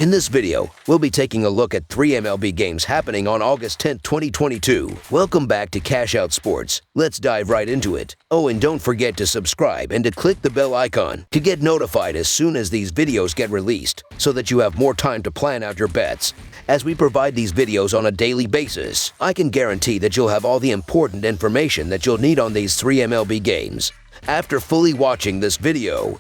In this video, we'll be taking a look at 3 MLB games happening on August 10, 2022. Welcome back to Cash Out Sports. Let's dive right into it. Oh, and don't forget to subscribe and to click the bell icon to get notified as soon as these videos get released so that you have more time to plan out your bets. As we provide these videos on a daily basis, I can guarantee that you'll have all the important information that you'll need on these 3 MLB games after fully watching this video.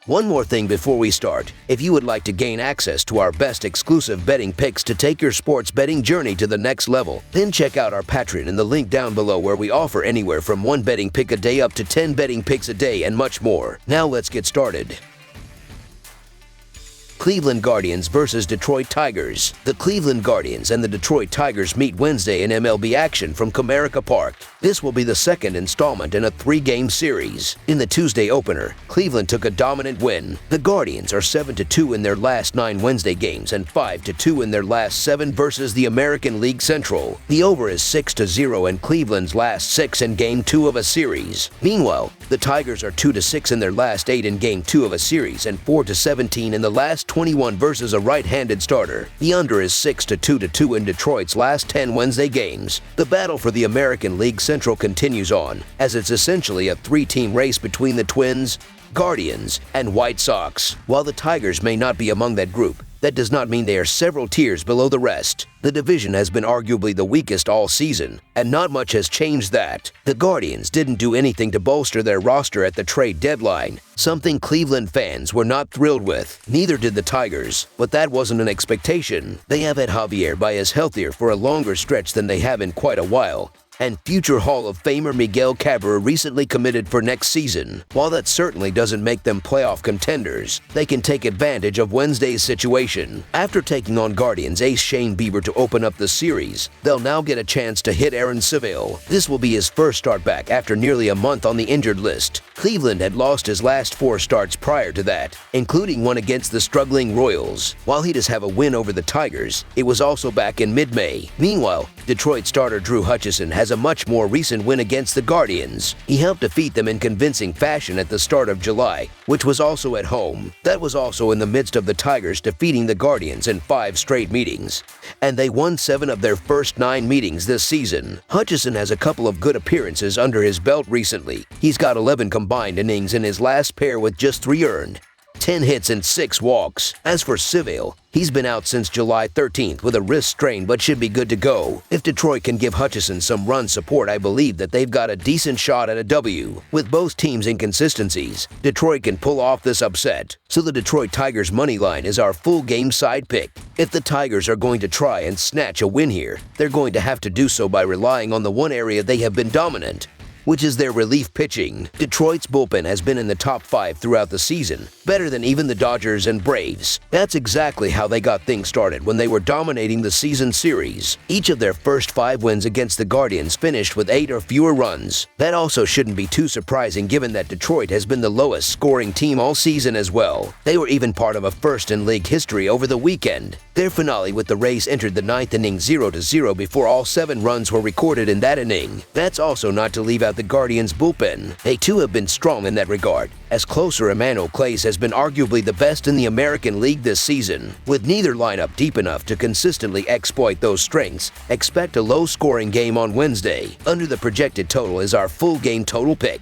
One more thing before we start. If you would like to gain access to our best exclusive betting picks to take your sports betting journey to the next level, then check out our Patreon in the link down below, where we offer anywhere from 1 betting pick a day up to 10 betting picks a day and much more. Now let's get started. Cleveland Guardians versus Detroit Tigers. The Cleveland Guardians and the Detroit Tigers meet Wednesday in MLB action from Comerica Park. This will be the second installment in a 3-game series. In the Tuesday opener, Cleveland took a dominant win. The Guardians are 7-2 in their last 9 Wednesday games and 5-2 in their last 7 versus the American League Central. The over is 6-0 in Cleveland's last 6 in Game 2 of a series. Meanwhile, the Tigers are 2-6 in their last 8 in Game 2 of a series and 4-17 in the last 21 versus a right-handed starter. The under is 6-2 in Detroit's last 10 Wednesday games. The battle for the American League Central continues on, as it's essentially a 3-team race between the Twins, Guardians, and White Sox. While the Tigers may not be among that group, that does not mean they are several tiers below the rest. The division has been arguably the weakest all season, and not much has changed that. The Guardians didn't do anything to bolster their roster at the trade deadline, something Cleveland fans were not thrilled with. Neither did the Tigers, but that wasn't an expectation. They have had Javier Baez healthier for a longer stretch than they have in quite a while, and future Hall of Famer Miguel Cabrera recently committed for next season. While that certainly doesn't make them playoff contenders, they can take advantage of Wednesday's situation. After taking on Guardians ace Shane Bieber to open up the series, they'll now get a chance to hit Aaron Seville. This will be his first start back after nearly a month on the injured list. Cleveland had lost his last 4 starts prior to that, including one against the struggling Royals. While he does have a win over the Tigers, it was also back in mid-May. Meanwhile, Detroit starter Drew Hutchison has a much more recent win against the Guardians. He helped defeat them in convincing fashion at the start of July, which was also at home. That was also in the midst of the Tigers defeating the Guardians in 5 straight meetings, and they won 7 of their first 9 meetings this season. Hutchison has a couple of good appearances under his belt recently. He's got 11 combined innings in his last pair with just 3 earned, 10 hits and 6 walks. As for Seville, he's been out since July 13th with a wrist strain but should be good to go. If Detroit can give Hutchison some run support, I believe that they've got a decent shot at a W. With both teams' inconsistencies, Detroit can pull off this upset. So the Detroit Tigers money line is our full game side pick. If the Tigers are going to try and snatch a win here, they're going to have to do so by relying on the one area they have been dominant, which is their relief pitching. Detroit's bullpen has been in the top 5 throughout the season, better than even the Dodgers and Braves. That's exactly how they got things started when they were dominating the season series. Each of their first 5 wins against the Guardians finished with 8 or fewer runs. That also shouldn't be too surprising given that Detroit has been the lowest scoring team all season as well. They were even part of a first in league history over the weekend. Their finale with the Rays entered the 9th inning 0-0 before all 7 runs were recorded in that inning. That's also not to leave out the Guardians' bullpen. They too have been strong in that regard, as closer Emmanuel Clays has been arguably the best in the American League this season. With neither lineup deep enough to consistently exploit those strengths, expect a low-scoring game on Wednesday. Under the projected total is our full game total pick.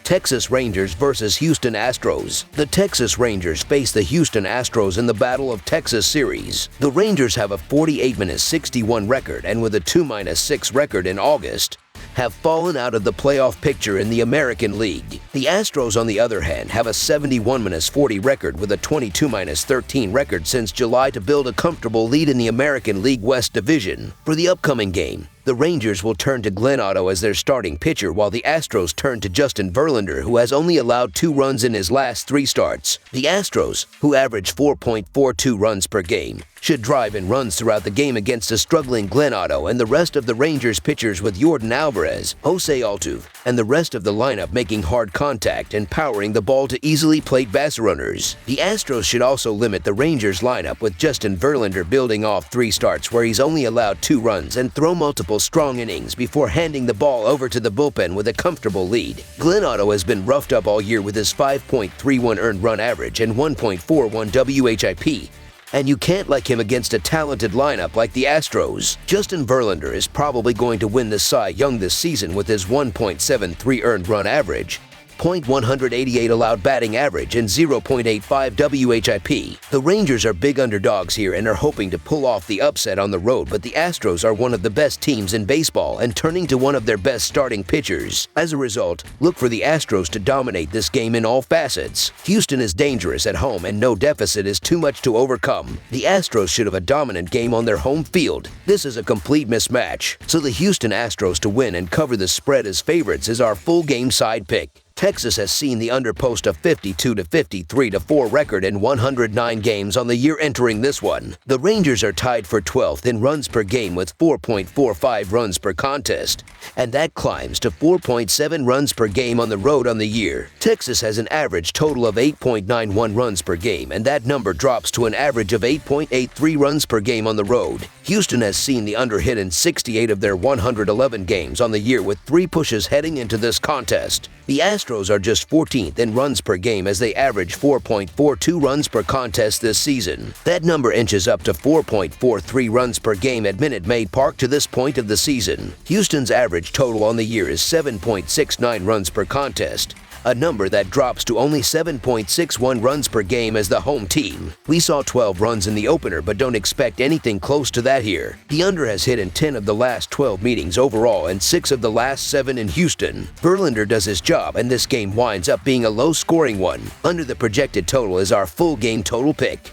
Texas Rangers versus Houston Astros. The Texas Rangers face the Houston Astros in the Battle of Texas series. The Rangers have a 48-61 record, and with a 2-6 record in August, have fallen out of the playoff picture in the American League. The Astros, on the other hand, have a 71-40 record with a 22-13 record since July to build a comfortable lead in the American League West Division. For the upcoming game, the Rangers will turn to Glenn Otto as their starting pitcher, while the Astros turn to Justin Verlander, who has only allowed 2 runs in his last 3 starts. The Astros, who average 4.42 runs per game, should drive in runs throughout the game against a struggling Glenn Otto and the rest of the Rangers pitchers, with Yordan Alvarez, Jose Altuve, and the rest of the lineup making hard contact and powering the ball to easily plate base runners. The Astros should also limit the Rangers lineup, with Justin Verlander building off 3 starts where he's only allowed 2 runs and throw multiple strong innings before handing the ball over to the bullpen with a comfortable lead. Glenn Otto has been roughed up all year with his 5.31 earned run average and 1.41 WHIP. And you can't like him against a talented lineup like the Astros. Justin Verlander is probably going to win the Cy Young this season with his 1.73 earned run average, .188 allowed batting average, and 0.85 WHIP. The Rangers are big underdogs here and are hoping to pull off the upset on the road, but the Astros are one of the best teams in baseball and turning to one of their best starting pitchers. As a result, look for the Astros to dominate this game in all facets. Houston is dangerous at home and no deficit is too much to overcome. The Astros should have a dominant game on their home field. This is a complete mismatch, so the Houston Astros to win and cover the spread as favorites is our full game side pick. Texas has seen the under post a 52-53-4 record in 109 games on the year entering this one. The Rangers are tied for 12th in runs per game with 4.45 runs per contest, and that climbs to 4.7 runs per game on the road on the year. Texas has an average total of 8.91 runs per game, and that number drops to an average of 8.83 runs per game on the road. Houston has seen the under hit in 68 of their 111 games on the year with 3 pushes heading into this contest. The Astros are just 14th in runs per game as they average 4.42 runs per contest this season. That number inches up to 4.43 runs per game at Minute Maid Park to this point of the season. Houston's average total on the year is 7.69 runs per contest, a number that drops to only 7.61 runs per game as the home team. We saw 12 runs in the opener but don't expect anything close to that here. The under has hit in 10 of the last 12 meetings overall and 6 of the last 7 in Houston. Verlander does his job and this game winds up being a low-scoring one. Under the projected total is our full game total pick.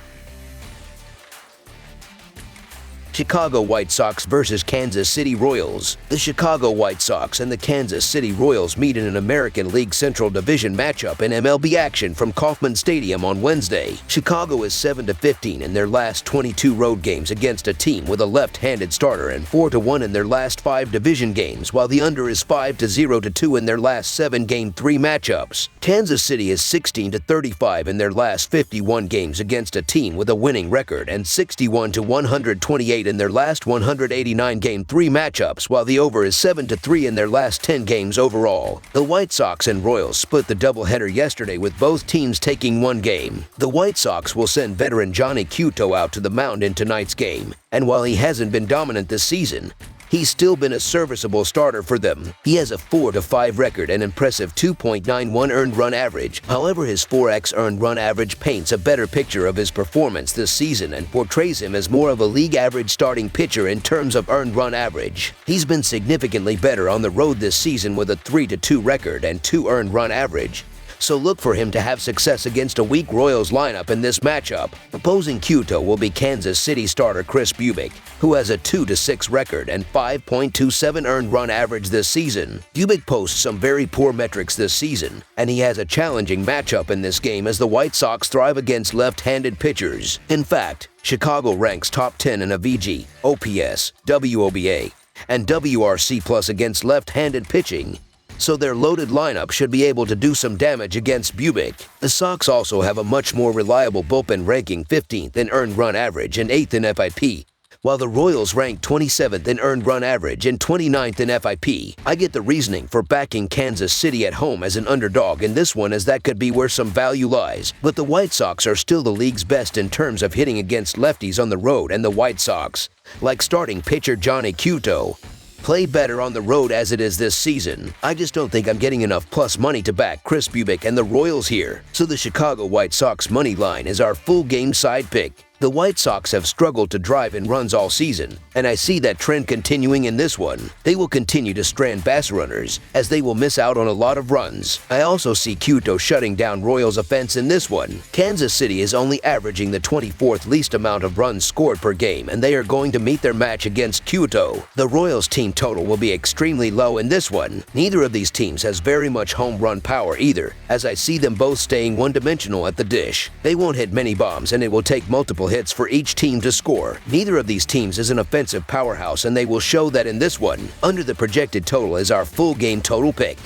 Chicago White Sox versus Kansas City Royals. The Chicago White Sox and the Kansas City Royals meet in an American League Central Division matchup in MLB action from Kauffman Stadium on Wednesday. Chicago is 7-15 in their last 22 road games against a team with a left-handed starter and 4-1 in their last 5 division games, while the under is 5-0-2 in their last 7 Game 3 matchups. Kansas City is 16-35 in their last 51 games against a team with a winning record and 61-128 in their last 189 Game 3 matchups, while the over is 7-3 in their last 10 games overall. The White Sox and Royals split the doubleheader yesterday with both teams taking 1 game. The White Sox will send veteran Johnny Cueto out to the mound in tonight's game, and while he hasn't been dominant this season, he's still been a serviceable starter for them. He has a 4-5 record and impressive 2.91 earned run average. However, his 4x earned run average paints a better picture of his performance this season and portrays him as more of a league average starting pitcher in terms of earned run average. He's been significantly better on the road this season with a 3-2 record and 2 earned run average, so look for him to have success against a weak Royals lineup in this matchup. Opposing Cueto will be Kansas City starter Kris Bubic, who has a 2-6 record and 5.27 earned run average this season. Bubic posts some very poor metrics this season, and he has a challenging matchup in this game as the White Sox thrive against left-handed pitchers. In fact, Chicago ranks top 10 in VG, OPS, WOBA, and WRC+ against left-handed pitching, so their loaded lineup should be able to do some damage against Bubic. The Sox also have a much more reliable bullpen, ranking 15th in earned run average and 8th in FIP, while the Royals rank 27th in earned run average and 29th in FIP. I get the reasoning for backing Kansas City at home as an underdog in this one, as that could be where some value lies, but the White Sox are still the league's best in terms of hitting against lefties on the road, and the White Sox, like starting pitcher Johnny Cueto, play better on the road as it is this season. I just don't think I'm getting enough plus money to back Kris Bubic and the Royals here, so the Chicago White Sox money line is our full game side pick. The White Sox have struggled to drive in runs all season, and I see that trend continuing in this one. They will continue to strand base runners, as they will miss out on a lot of runs. I also see Cueto shutting down Royals offense in this one. Kansas City is only averaging the 24th least amount of runs scored per game, and they are going to meet their match against Cueto. The Royals team total will be extremely low in this one. Neither of these teams has very much home run power either, as I see them both staying one-dimensional at the dish. They won't hit many bombs, and it will take multiple hits for each team to score. Neither of these teams is an offensive powerhouse, and they will show that in this one. Under the projected total is our full game total pick.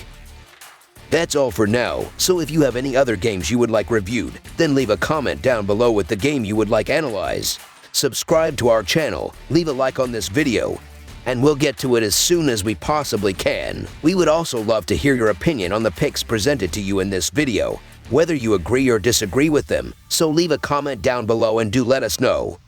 That's all for now, so if you have any other games you would like reviewed, then leave a comment down below with the game you would like analyzed. Subscribe to our channel, leave a like on this video, and we'll get to it as soon as we possibly can. We would also love to hear your opinion on the picks presented to you in this video, whether you agree or disagree with them, so leave a comment down below and do let us know.